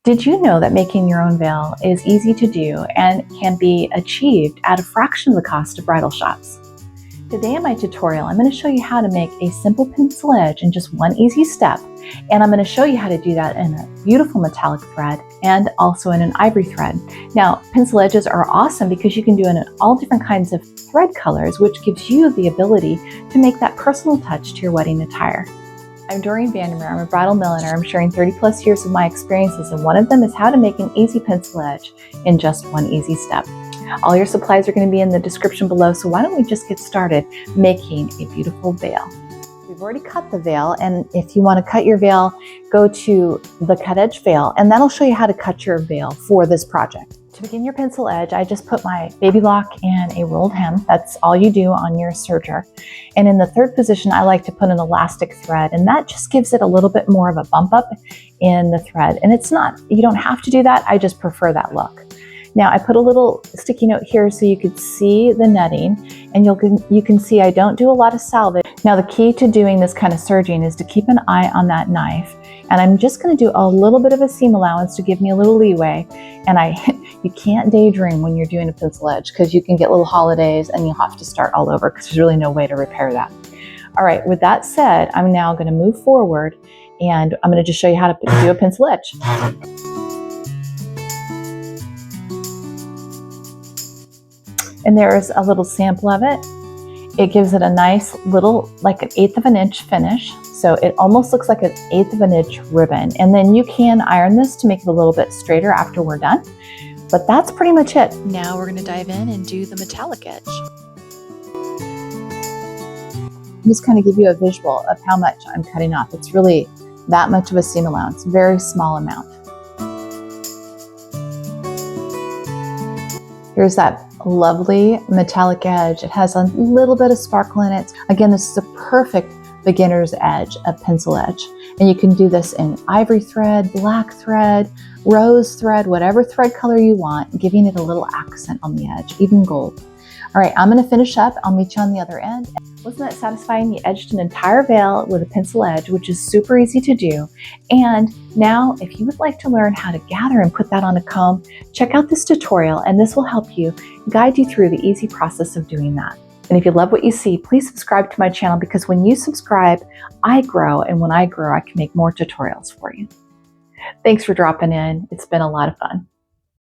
Did you know that making your own veil is easy to do and can be achieved at a fraction of the cost of bridal shops? Today in my tutorial, I'm going to show you how to make a simple pencil edge in just one easy step. And I'm going to show you how to do that in a beautiful metallic thread and also in an ivory thread. Now, pencil edges are awesome because you can do it in all different kinds of thread colors, which gives you the ability to make that personal touch to your wedding attire. I'm Dorene. I'm a bridal milliner. I'm sharing 30 plus years of my experiences, and one of them is how to make an easy pencil edge in just one easy step. All your supplies are going to be in the description below, so why don't we just get started making a beautiful veil. We've already cut the veil, and if you want to cut your veil, go to the cut edge veil, and that'll show you how to cut your veil for this project. To begin your pencil edge, I just put my baby lock and a rolled hem. That's all you do on your serger. And in the third position, I like to put an elastic thread, and that just gives it a little bit more of a bump up in the thread. And it's not, you don't have to do that. I just prefer that look. Now I put a little sticky note here so you could see the netting, and you can see I don't do a lot of salvage. Now the key to doing this kind of serging is to keep an eye on that knife, and I'm just going to do a little bit of a seam allowance to give me a little leeway. And you can't daydream when you're doing a pencil edge because you can get little holidays and you'll have to start all over because there's really no way to repair that. All right, with that said, I'm now going to move forward and I'm going to just show you how to do a pencil edge. And there's a little sample of it. It gives it a nice little, like an 1/8 of an inch finish. So it almost looks like an 1/8 of an inch ribbon. And then you can iron this to make it a little bit straighter after we're done. But that's pretty much it. Now we're going to dive in and do the metallic edge. Just kind of give you a visual of how much I'm cutting off. It's really that much of a seam allowance, very small amount. Here's that lovely metallic edge. It has a little bit of sparkle in it. Again, this is a perfect beginner's edge, a pencil edge. And you can do this in ivory thread, black thread, rose thread, whatever thread color you want, giving it a little accent on the edge, even gold. All right, I'm going to finish up. I'll meet you on the other end. Wasn't that satisfying? You edged an entire veil with a pencil edge, which is super easy to do. And now, if you would like to learn how to gather and put that on a comb, check out this tutorial, and this will help you, guide you through the easy process of doing that. And if you love what you see, please subscribe to my channel, because when you subscribe, I grow, and when I grow, I can make more tutorials for you. Thanks for dropping in. It's been a lot of fun.